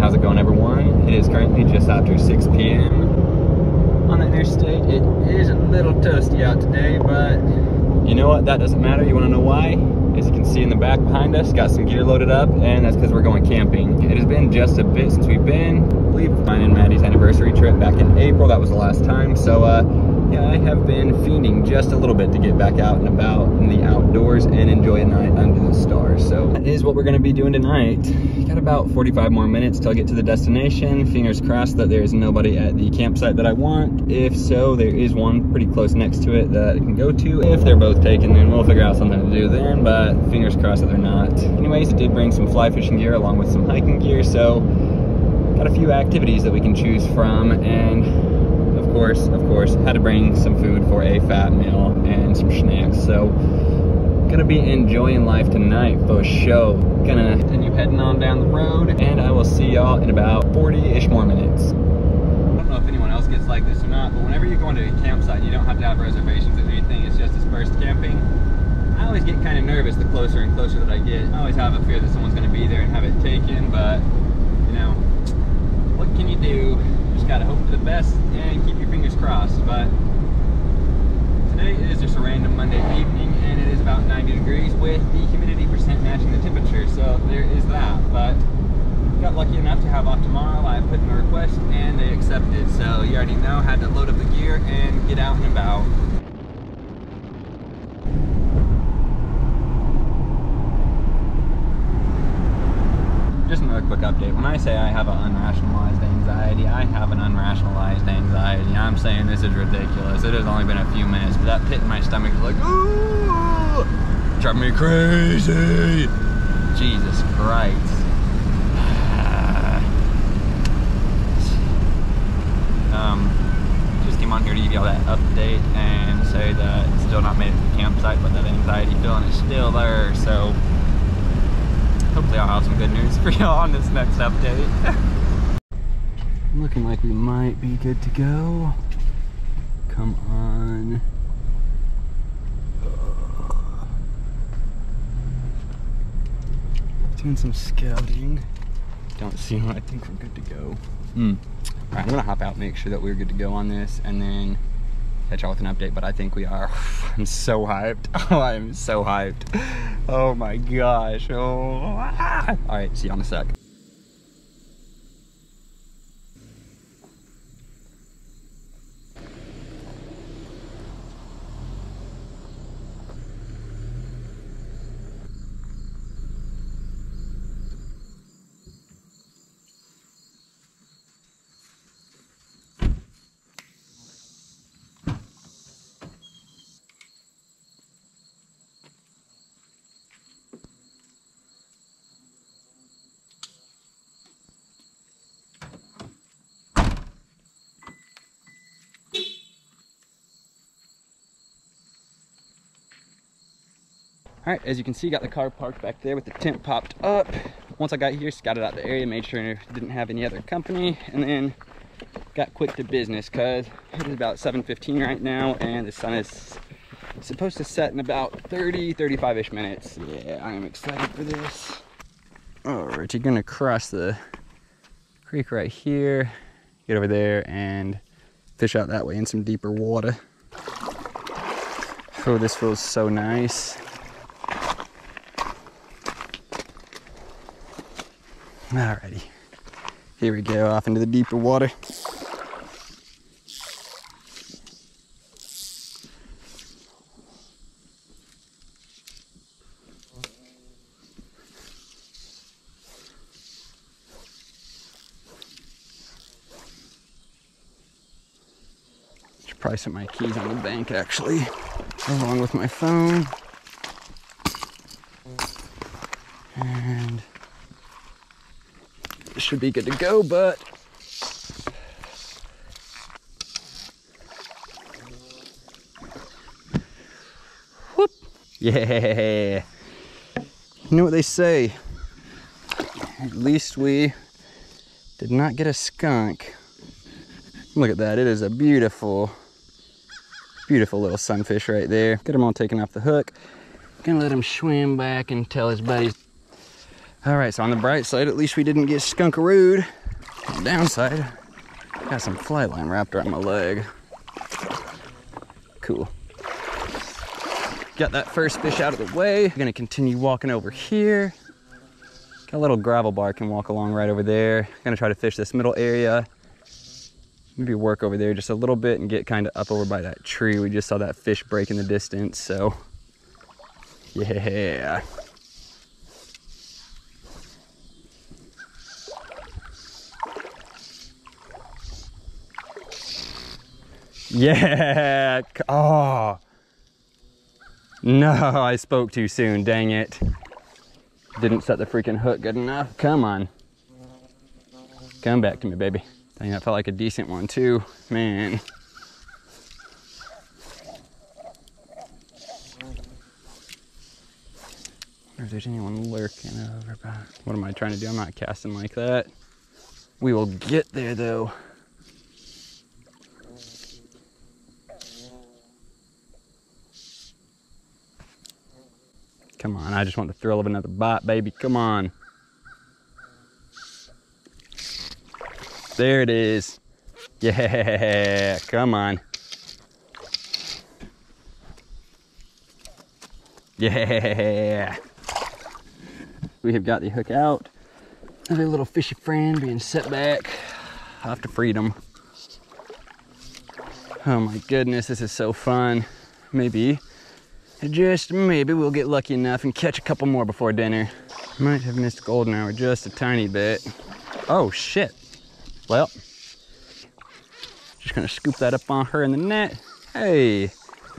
how's it going, everyone? It is currently just after 6 p.m. on the interstate. It is a little toasty out today, but you know what? That doesn't matter. You want to know why? As you can see in the back behind us, got some gear loaded up, and that's because we're going camping. It has been just a bit since we've been. I believe mine and Maddie's anniversary trip back in April. That was the last time. So, yeah, I have been fiending just a little bit to get back out and about in the outdoors and enjoy a night under the stars. So that is what we're going to be doing tonight. Got about 45 more minutes till I get to the destination. Fingers crossed that there is nobody at the campsite that I want. If so, there is one pretty close next to it that I can go to. If they're both taken, then we'll figure out something to do then, but fingers crossed that they're not. Anyways, I did bring some fly fishing gear along with some hiking gear, so got a few activities that we can choose from, and of course, had to bring some food for a fat meal and some snacks. So, gonna be enjoying life tonight for sure. Gonna continue heading on down the road, and I will see y'all in about 40-ish more minutes. I don't know if anyone else gets like this or not, but whenever you go into a campsite, you don't have to have reservations or anything. It's just dispersed camping. I always get kind of nervous the closer and closer that I get. I always have a fear that someone's gonna be there and have it taken, but you know, what can you do? Just gotta hope for the best and keep your fingers crossed. But today is just a random Monday evening, and it is about 90 degrees with the humidity percent matching the temperature, so there is that. But got lucky enough to have off tomorrow. I put in a request and they accepted, so you already know, had to load up the gear and get out and about. Just another quick update. When I say I have an unrationalized anxiety, I have an unrationalized anxiety. I'm saying this is ridiculous. It has only been a few minutes, but that pit in my stomach is like, ooh, driving me crazy. Jesus Christ. Just came on here to give y'all that update and say that it's still not made it to the campsite, but that anxiety feeling is still there. So hopefully I'll have some good news for y'all on this next update. Looking like we might be good to go. Come on. Doing some scouting. Don't see what I think we're good to go. Alright, I'm gonna hop out, make sure that we're good to go on this, and then catch y'all with an update, but I think we are. I'm so hyped. Oh, I am so hyped. Oh my gosh. Oh. Alright, see you in a sec. All right, as you can see, got the car parked back there with the tent popped up. Once I got here, scouted out the area, made sure it didn't have any other company, and then got quick to business because it is about 7:15 right now, and the sun is supposed to set in about 35-ish minutes. Yeah, I am excited for this. All right, you're gonna cross the creek right here, get over there, and fish out that way in some deeper water. Oh, this feels so nice. Alrighty, here we go, off into the deeper water. Should probably set my keys on the bank actually, along with my phone. And should be good to go, but whoop, yeah. You know what they say, at least we did not get a skunk. Look at that, it is a beautiful little sunfish right there. Get him all taken off the hook. Gonna let him swim back and tell his buddies. All right, so on the bright side, at least we didn't get skunkarooed. On the downside, got some fly line wrapped around my leg. Cool. Got that first fish out of the way. Gonna continue walking over here. Got a little gravel bar, can walk along right over there. Gonna try to fish this middle area. Maybe work over there just a little bit and get kind of up over by that tree. We just saw that fish break in the distance, so yeah. Yeah, oh. No, I spoke too soon, dang it. Didn't set the freaking hook good enough. Come on. Come back to me, baby. Dang, that felt like a decent one too, man. I wonder if there's anyone lurking over by. What am I trying to do? I'm not casting like that. We will get there though. Come on, I just want the thrill of another bite, baby. Come on. There it is. Yeah, come on. Yeah. We have got the hook out. Another little fishy friend being set back. I'll have to freedom. Oh my goodness, this is so fun. Maybe, just maybe we'll get lucky enough and catch a couple more before dinner. Might have missed golden hour just a tiny bit. Oh shit. Well, just gonna scoop that up on her in the net. Hey,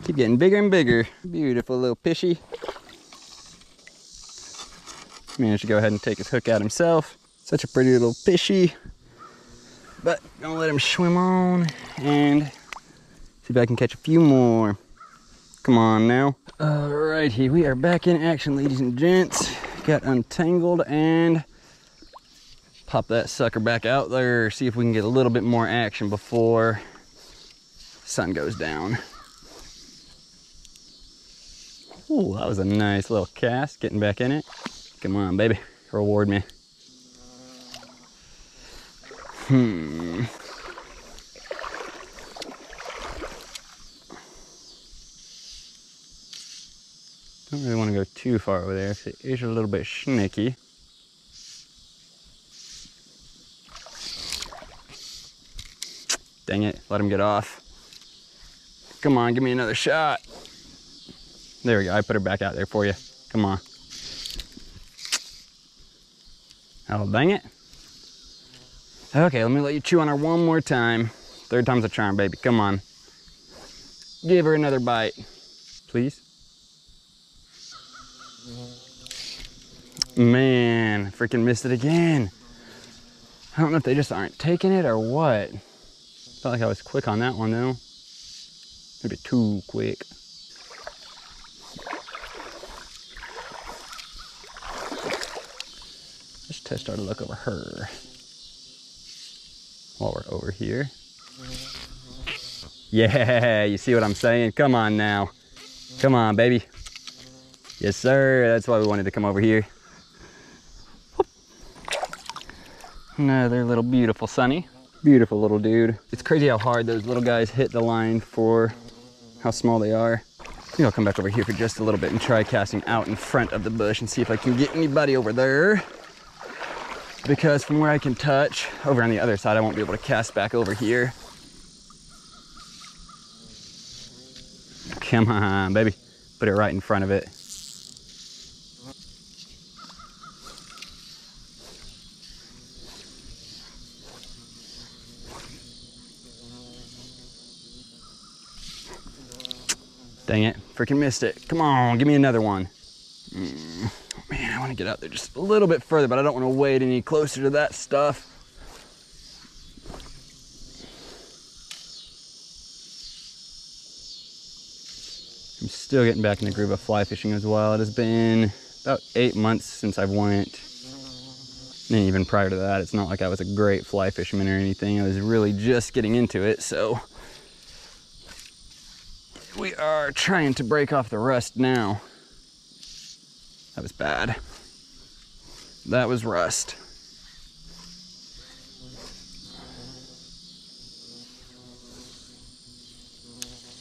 keep getting bigger and bigger. Beautiful little fishy. Managed to go ahead and take his hook out himself. Such a pretty little fishy. But gonna let him swim on and see if I can catch a few more. Come on now. Alrighty, we are back in action, ladies and gents. Got untangled and pop that sucker back out there. See if we can get a little bit more action before sun goes down. Ooh, that was a nice little cast. Getting back in it. Come on, baby. Reward me. Don't really want to go too far over there because it is a little bit snaky. Dang it, let him get off. Come on, give me another shot. There we go, I put her back out there for you. Come on. Oh, dang it. Okay, let me let you chew on her one more time. Third time's a charm, baby, come on. Give her another bite, please. Man, freaking missed it again. I don't know if they just aren't taking it or what. Felt like I was quick on that one though. Maybe too quick. Let's test our luck over her while we're over here. Yeah, you see what I'm saying? Come on now. Come on, baby. Yes, sir. That's why we wanted to come over here. Whoop. Another little beautiful sunny. Beautiful little dude. It's crazy how hard those little guys hit the line for how small they are. I think I'll come back over here for just a little bit and try casting out in front of the bush and see if I can get anybody over there. Because from where I can touch, over on the other side, I won't be able to cast back over here. Come on, baby. Put it right in front of it. Dang it, freaking missed it. Come on, give me another one. Man, I want to get out there just a little bit further, but I don't want to wade any closer to that stuff. I'm still getting back in the groove of fly fishing as well. It has been about 8 months since I've went. And even prior to that, it's not like I was a great fly fisherman or anything. I was really just getting into it, so we are trying to break off the rust now. That was bad. That was rust.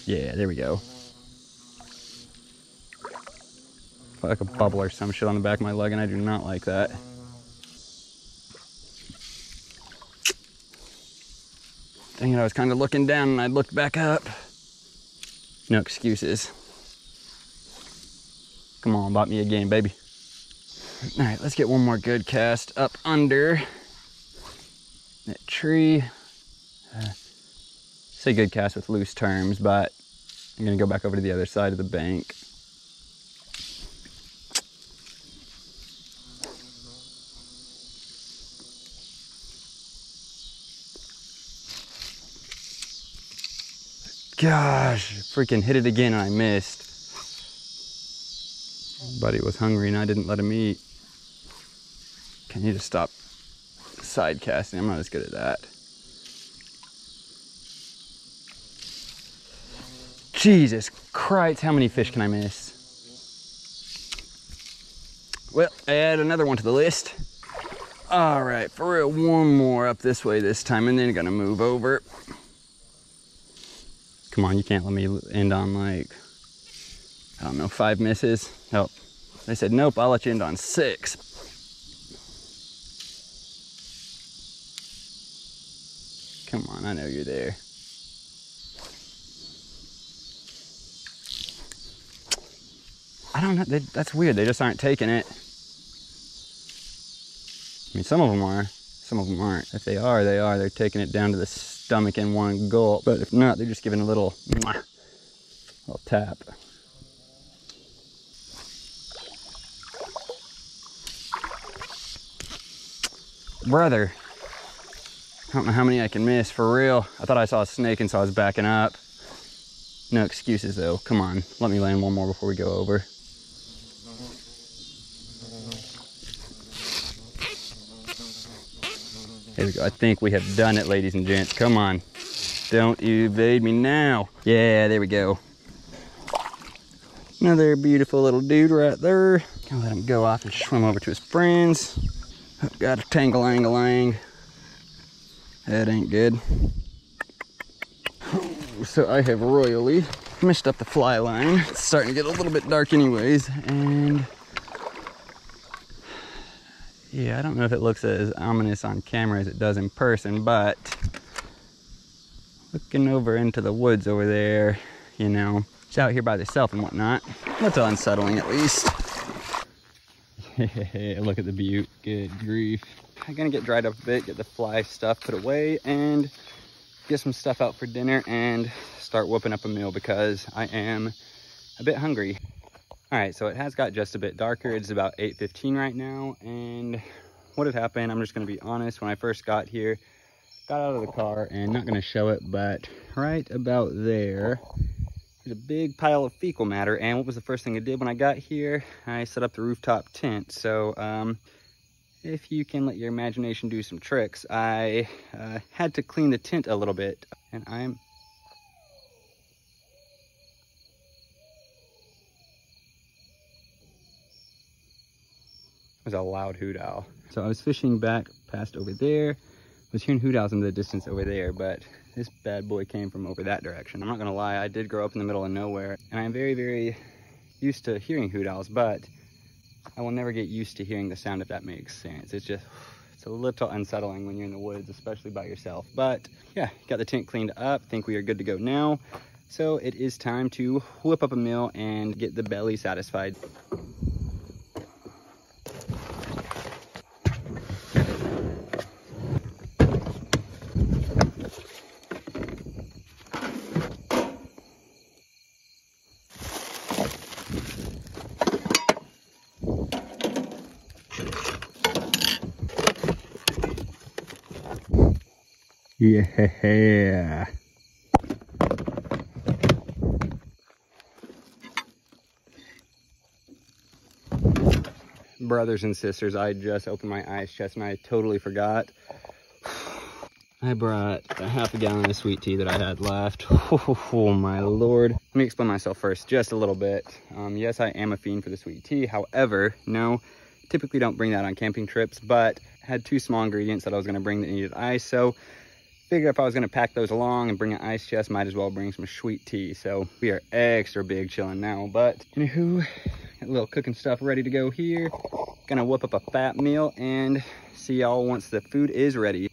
Yeah, there we go. Like a bubble or some shit on the back of my leg, and I do not like that. Dang it, I was kind of looking down and I looked back up. No excuses. Come on, bite me again, baby. All right, let's get one more good cast up under that tree. Say good cast with loose terms, but I'm gonna go back over to the other side of the bank. Gosh, freaking hit it again and I missed. Buddy was hungry and I didn't let him eat. Can you just stop side casting? I'm not as good at that. Jesus Christ, how many fish can I miss? Well, add another one to the list. All right, for real, one more up this way this time and then gonna move over. Come on, you can't let me end on like, I don't know, 5 misses. Nope. I said, nope, I'll let you end on 6. Come on, I know you're there. I don't know, that's weird, they just aren't taking it. I mean, some of them are, some of them aren't. If they are, they are. They're taking it down to the stomach in one gulp. But if not, they're just giving a little tap. Brother, I don't know how many I can miss, for real. I thought I saw a snake and so I was backing up. No excuses though, come on. Let me land one more before we go over. There we go, I think we have done it, ladies and gents. Come on, don't evade me now. Yeah, there we go. Another beautiful little dude right there. Gonna let him go off and swim over to his friends. Oh, got a tangle-ang-a-lang. That ain't good. So I have royally messed up the fly line. It's starting to get a little bit dark anyways, and yeah, I don't know if it looks as ominous on camera as it does in person, but looking over into the woods over there, you know, it's out here by itself and whatnot. That's unsettling at least. Look at the butte, good grief. I'm gonna get dried up a bit, get the fly stuff put away, and get some stuff out for dinner and start whooping up a meal because I am a bit hungry. All right, so it has got just a bit darker. It's about 8:15 right now, and what had happened, I'm just gonna be honest, when I first got here, got out of the car, and not gonna show it, but right about there's a big pile of fecal matter, and what was the first thing I did when I got here? I set up the rooftop tent. So if you can let your imagination do some tricks, I had to clean the tent a little bit, and it was a loud hoot owl. So I was fishing back past over there, was hearing hoot owls in the distance over there, but this bad boy came from over that direction. I'm not gonna lie, I did grow up in the middle of nowhere, and I'm very, very used to hearing hoot owls, but I will never get used to hearing the sound, if that makes sense. It's a little unsettling when you're in the woods, especially by yourself. But yeah, got the tent cleaned up, think we are good to go now. So it is time to whip up a meal and get the belly satisfied. Yeah. Brothers and sisters, I just opened my ice chest and I totally forgot. I brought a half a gallon of sweet tea that I had left. Oh my lord. Let me explain myself first just a little bit. Yes, I am a fiend for the sweet tea. However, no, Typically don't bring that on camping trips, but had 2 small ingredients that I was gonna bring that needed ice. So figure if I was gonna pack those along and bring an ice chest, might as well bring some sweet tea. So we are extra big chilling now. But anywho, got a little cooking stuff ready to go here. Gonna whip up a fat meal and see y'all once the food is ready.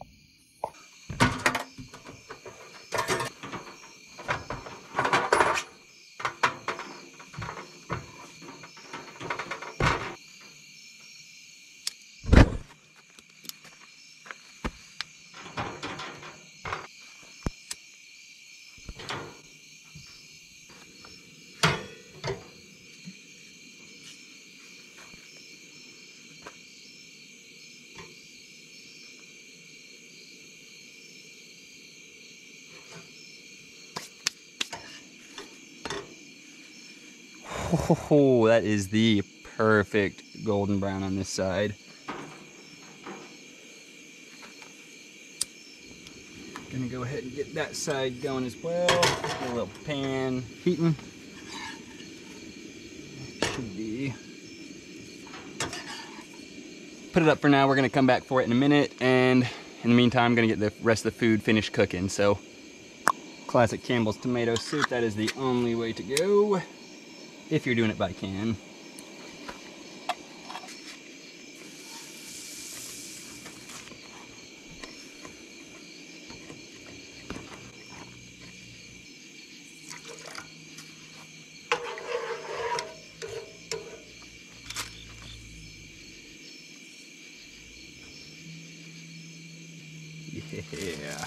Oh, that is the perfect golden brown on this side. Gonna go ahead and get that side going as well. Get a little pan heating. Should be. Put it up for now. We're gonna come back for it in a minute, and in the meantime, I'm gonna get the rest of the food finished cooking. So, classic Campbell's tomato soup. That is the only way to go if you're doing it by can. Yeah.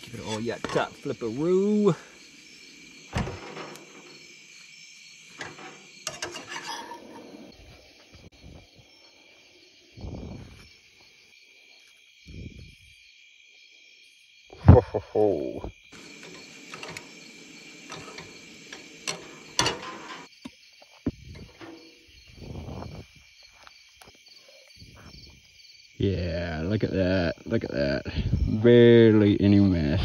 Give it all yacked up, flip-a-roo. Ho ho ho. Yeah, look at that, look at that. Barely any mess.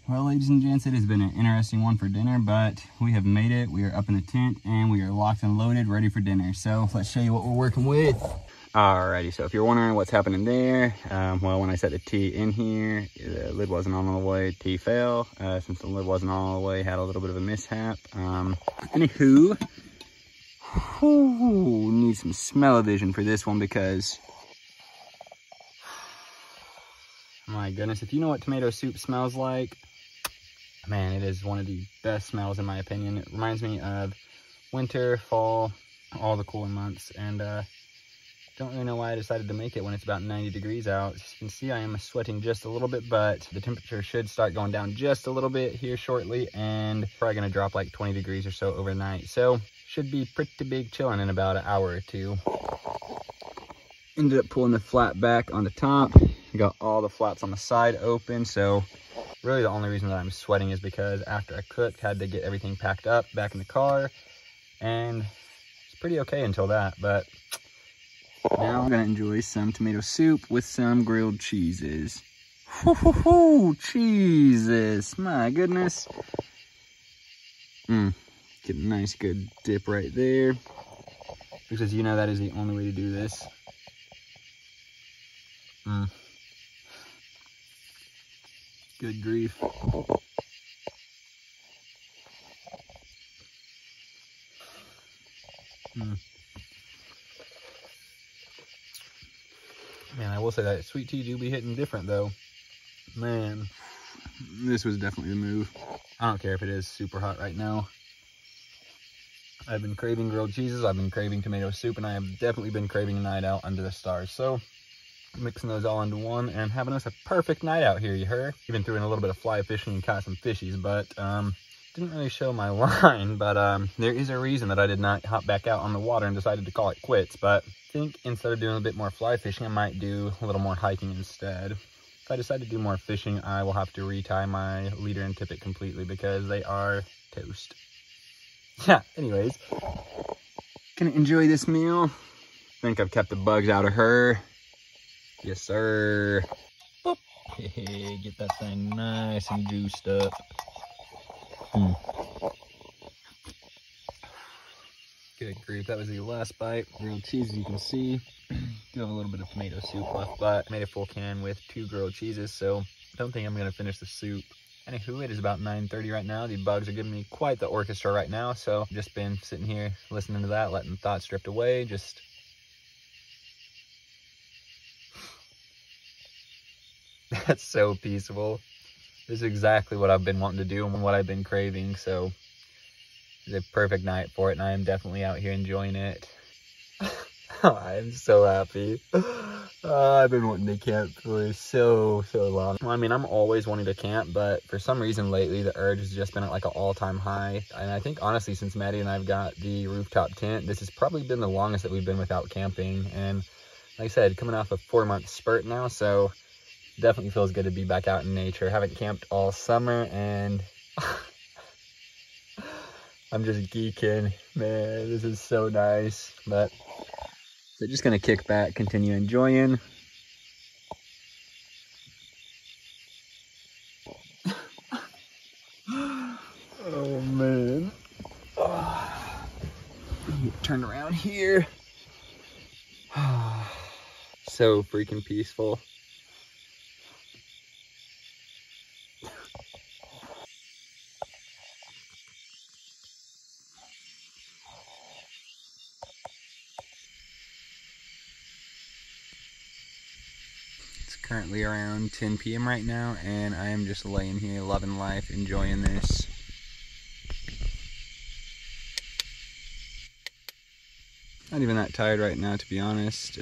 Well, ladies and gents, it has been an interesting one for dinner, but we have made it. We are up in the tent and we are locked and loaded, ready for dinner. So let's show you what we're working with. Alrighty, so if you're wondering what's happening there, well, when I set the tea in here, the lid wasn't on all the way, tea fell. Since the lid wasn't on all the way, had a little bit of a mishap. Anywho, need some smell-o-vision for this one because, my goodness, if you know what tomato soup smells like, man, it is one of the best smells in my opinion. It reminds me of winter, fall, all the cooler months, and don't really know why I decided to make it when it's about 90 degrees out. As you can see, I am sweating just a little bit, but the temperature should start going down just a little bit here shortly, and probably gonna drop like 20 degrees or so overnight. So should be pretty big chilling in about an hour or two. Ended up pulling the flat back on the top. Got all the flaps on the side open, so really the only reason that I'm sweating is because after I cooked, had to get everything packed up back in the car, and it's pretty okay until that. But now I'm gonna enjoy some tomato soup with some grilled cheeses. Cheeses, my goodness. Get a nice good dip right there, because you know that is the only way to do this. Good grief. Man, I will say that sweet tea do be hitting different though. Man. this was definitely the move. I don't care if it is super hot right now. I've been craving grilled cheeses, I've been craving tomato soup, and I have definitely been craving a night out under the stars. So mixing those all into one and having us a perfect night out here, you heard? Even threw in a little bit of fly fishing and caught some fishies, but didn't really show my line, but there is a reason that I did not hop back out on the water and decided to call it quits. But I think instead of doing a bit more fly fishing, I might do a little more hiking instead. If I decide to do more fishing, I will have to retie my leader and tippet completely because they are toast. Yeah, anyways, gonna enjoy this meal. Think I've kept the bugs out of her. Yes, sir. Boop. Hey, get that thing nice and juiced up. Good grief, that was the last bite. Grilled cheese, as you can see. Do have a little bit of tomato soup left, but I made a full can with 2 grilled cheeses, so I don't think I'm gonna finish the soup. Anywho, it is about 9:30 right now. The bugs are giving me quite the orchestra right now, so I've just been sitting here listening to that, letting thoughts drift away, just that's so peaceful. This is exactly what I've been wanting to do and what I've been craving, so it's a perfect night for it, and I am definitely out here enjoying it. I am so happy. I've been wanting to camp for so long. Well, I mean, I'm always wanting to camp, but for some reason lately, the urge has just been at like an all-time high. And I think, honestly, since Maddie and I've got the rooftop tent, this has probably been the longest that we've been without camping. And like I said, coming off a 4-month spurt now, so definitely feels good to be back out in nature. Haven't camped all summer, and I'm just geeking. Man, this is so nice. But so just gonna kick back, continue enjoying. Oh man. Turn around here. So freaking peaceful. Currently around 10 p.m. right now, and I am just laying here loving life, enjoying this. Not even that tired right now, to be honest.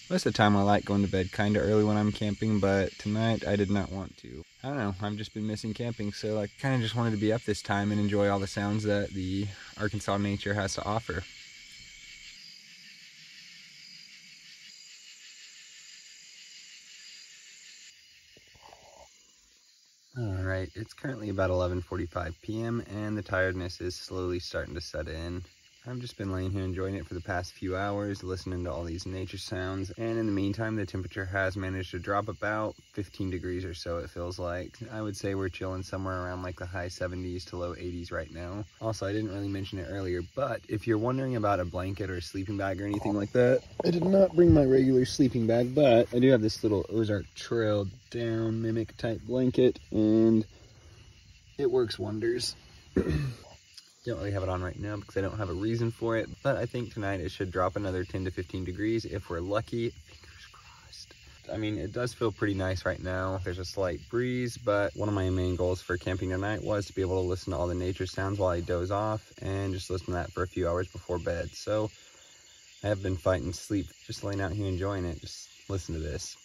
Most of the time I like going to bed kind of early when I'm camping, but tonight I did not want to. I don't know, I've just been missing camping, so I kind of just wanted to be up this time and enjoy all the sounds that the Arkansas nature has to offer. Alright, it's currently about 11:45 p.m. and the tiredness is slowly starting to set in. I've just been laying here enjoying it for the past few hours, listening to all these nature sounds, and in the meantime the temperature has managed to drop about 15 degrees or so, it feels like. I would say we're chilling somewhere around like the high 70s to low 80s right now. Also, I didn't really mention it earlier, but if you're wondering about a blanket or a sleeping bag or anything like that, I did not bring my regular sleeping bag, but I do have this little Ozark Trail down mimic type blanket, and it works wonders. Don't really have it on right now because I don't have a reason for it, but I think tonight it should drop another 10 to 15 degrees if we're lucky. Fingers crossed. I mean, it does feel pretty nice right now. There's a slight breeze, but one of my main goals for camping tonight was to be able to listen to all the nature sounds while I doze off and just listen to that for a few hours before bed. So I have been fighting sleep, just laying out here enjoying it. Just listen to this.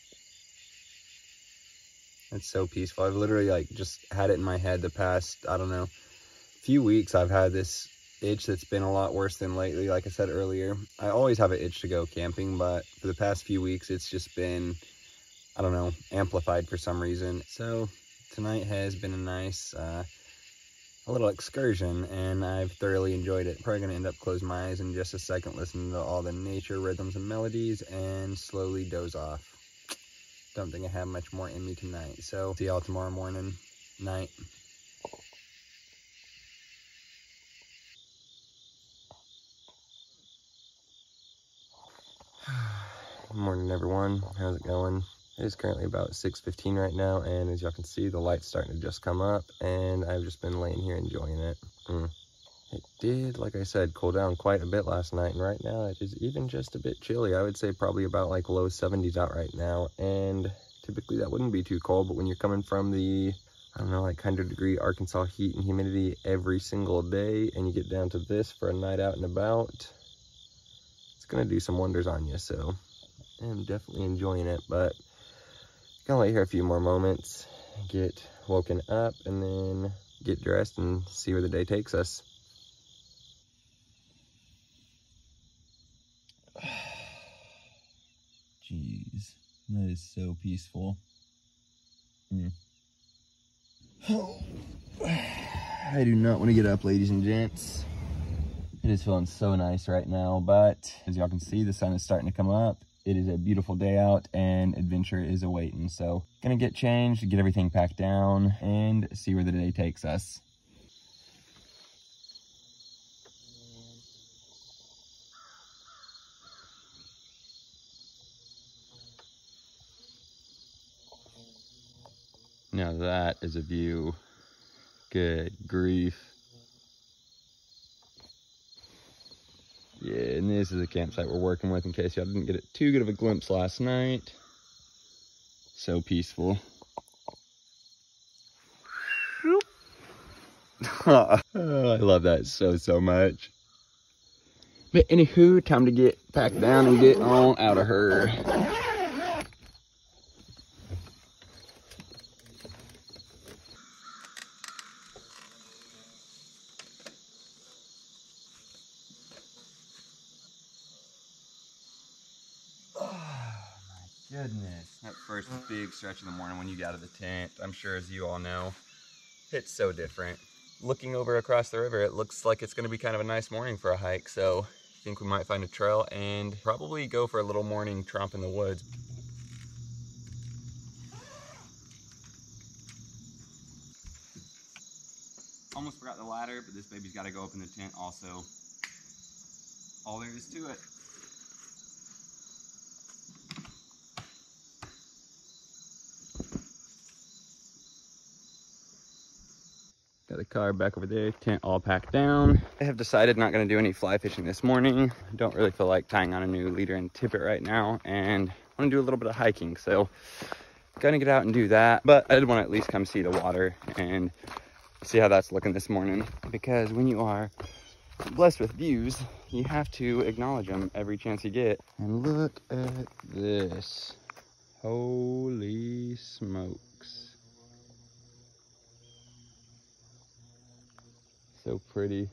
It's so peaceful. I've literally like just had it in my head the past, I don't know, few weeks. I've had this itch that's been a lot worse than lately. Like I said earlier, I always have an itch to go camping, but for the past few weeks it's just been, I don't know, amplified for some reason. So tonight has been a nice a little excursion, and I've thoroughly enjoyed it. Probably gonna end up closing my eyes in just a second, listening to all the nature rhythms and melodies, and slowly doze off. Don't think I have much more in me tonight, so see y'all tomorrow morning. Night. Morning everyone, how's it going? It is currently about 6:15 right now, and as y'all can see, the light's starting to just come up, and I've just been laying here enjoying it. It did, like I said, cool down quite a bit last night, and right now it is even just a bit chilly. I would say probably about like low 70s out right now, and typically that wouldn't be too cold, but when you're coming from the I don't know, like 100-degree Arkansas heat and humidity every single day, and you get down to this for a night out and about, it's gonna do some wonders on you. So I'm definitely enjoying it, but gonna lay here a few more moments, get woken up, and then get dressed and see where the day takes us. Jeez, that is so peaceful. Oh, I do not want to get up, ladies and gents. It is feeling so nice right now, but as y'all can see, the sun is starting to come up. It is a beautiful day out and adventure is awaiting. So gonna get changed, get everything packed down, and see where the day takes us. Now that is a view. Good grief. Yeah, and this is a campsite we're working with in case y'all didn't get it too good of a glimpse last night. So peaceful. Oh, I love that so much. But anywho, time to get packed down and get on out of her. Goodness, that first big stretch of the morning when you get out of the tent, I'm sure as you all know, it's so different. Looking over across the river, it looks like it's going to be kind of a nice morning for a hike, so I think we might find a trail and probably go for a little morning tromp in the woods. Almost forgot the ladder, but this baby's got to go up in the tent also. All there is to it. Got the car back over there, tent all packed down. I have decided not gonna do any fly fishing this morning. Don't really feel like tying on a new leader and tippet right now, and I wanna do a little bit of hiking, so gonna get out and do that. But I did wanna at least come see the water and see how that's looking this morning, because when you are blessed with views, you have to acknowledge them every chance you get. And look at this. Holy smokes. So pretty.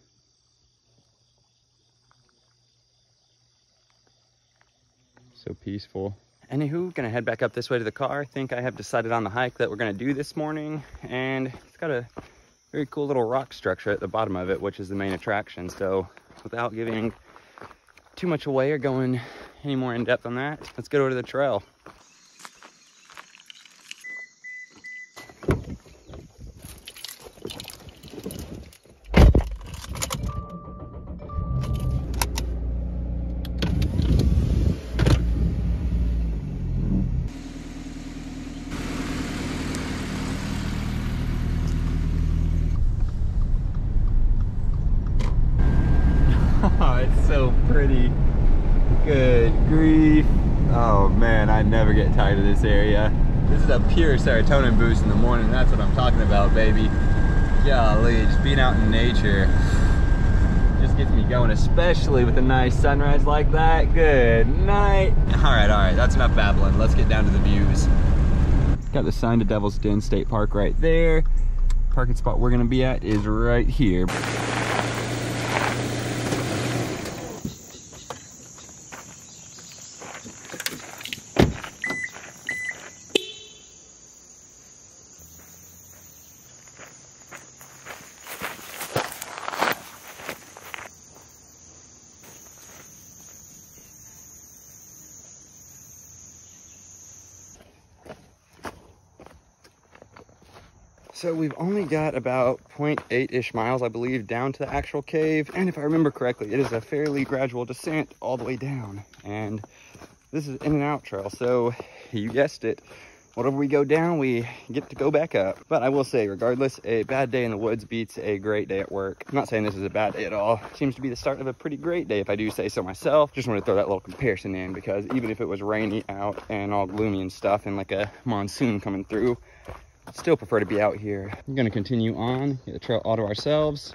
So peaceful. Anywho, gonna head back up this way to the car. I think I have decided on the hike that we're gonna do this morning, and it's got a very cool little rock structure at the bottom of it, which is the main attraction. So without giving too much away or going any more in depth on that, let's go over to the trail. Oh, it's so pretty. Good grief. Oh man, I never get tired of this area. This is a pure serotonin boost in the morning. That's what I'm talking about, baby. Golly, just being out in nature just gets me going, especially with a nice sunrise like that. Good night. All right, that's enough babbling. Let's get down to the views. Got the sign to Devil's Den State Park right there. Parking spot we're gonna be at is right here. So we've only got about 0.8-ish miles, I believe, down to the actual cave. And if I remember correctly, it is a fairly gradual descent all the way down. And this is in and out trail, so you guessed it. Whatever we go down, we get to go back up. But I will say, regardless, a bad day in the woods beats a great day at work. I'm not saying this is a bad day at all. It seems to be the start of a pretty great day, if I do say so myself. Just want to throw that little comparison in, because even if it was rainy out and all gloomy and stuff and like a monsoon coming through, still prefer to be out here. I'm gonna continue on, get the trail all to ourselves.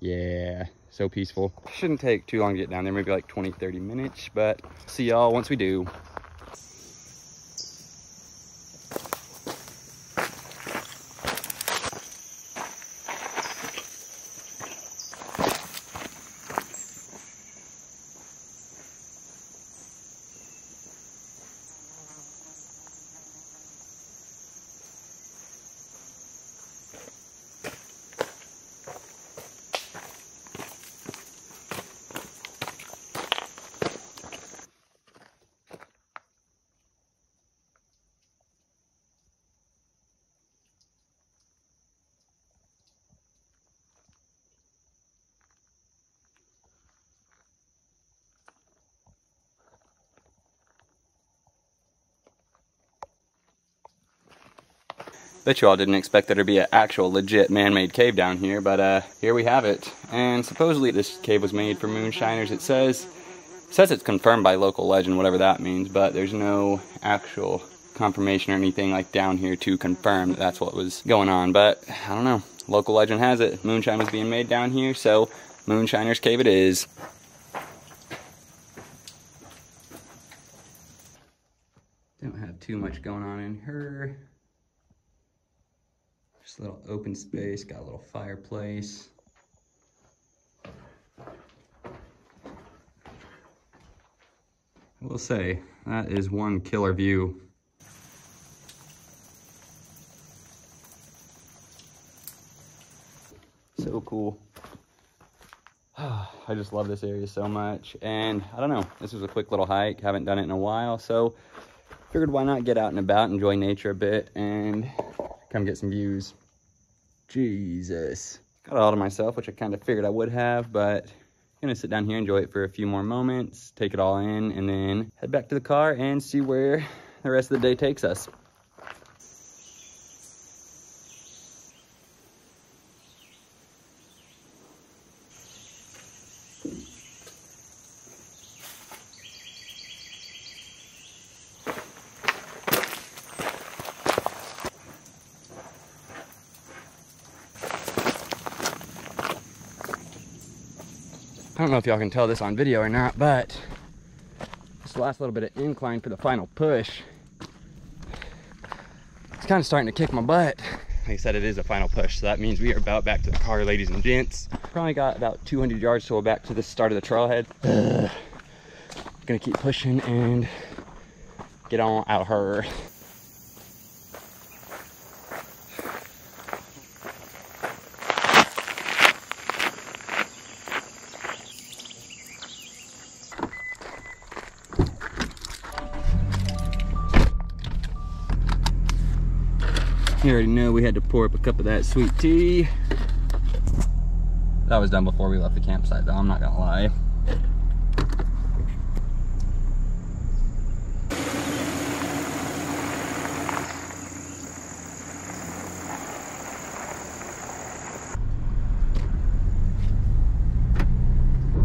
Yeah, so peaceful. Shouldn't take too long to get down there, maybe like 20-30 minutes, but see y'all once we do. Bet you all didn't expect there to be an actual legit man-made cave down here, but here we have it. And supposedly this cave was made for moonshiners. It says it's confirmed by local legend, whatever that means, but there's no actual confirmation or anything like down here to confirm that that's what was going on. But I don't know, local legend has it, moonshine was being made down here, so moonshiner's cave it is. Don't have too much going on in her. Just a little open space, got a little fireplace. I will say, that is one killer view. So cool. I just love this area so much. And I don't know, this was a quick little hike, haven't done it in a while, so figured why not get out and about, enjoy nature a bit, and come get some views. Jesus. Got it all to myself, which I kind of figured I would have, but I'm gonna sit down here, enjoy it for a few more moments, take it all in, and then head back to the car and see where the rest of the day takes us. I don't know if y'all can tell this on video or not, but this last little bit of incline for the final push, it's kind of starting to kick my butt. Like I said, it is a final push, so that means we are about back to the car, ladies and gents. Probably got about 200 yards till we're back to the start of the trailhead. Gonna keep pushing and get on out of her. You already know we had to pour up a cup of that sweet tea. That was done before we left the campsite though, I'm not gonna lie.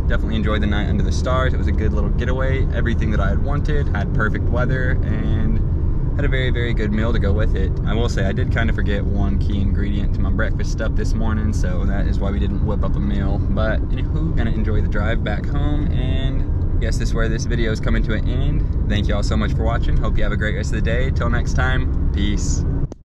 Definitely enjoyed the night under the stars. It was a good little getaway. Everything that I had wanted, had perfect weather, and had a very, very good meal to go with it. I will say I did kind of forget one key ingredient to my breakfast stuff this morning, so that is why we didn't whip up a meal. But anywho, gonna enjoy the drive back home, and I guess this is where this video is coming to an end. Thank you all so much for watching. Hope you have a great rest of the day. Till next time, peace.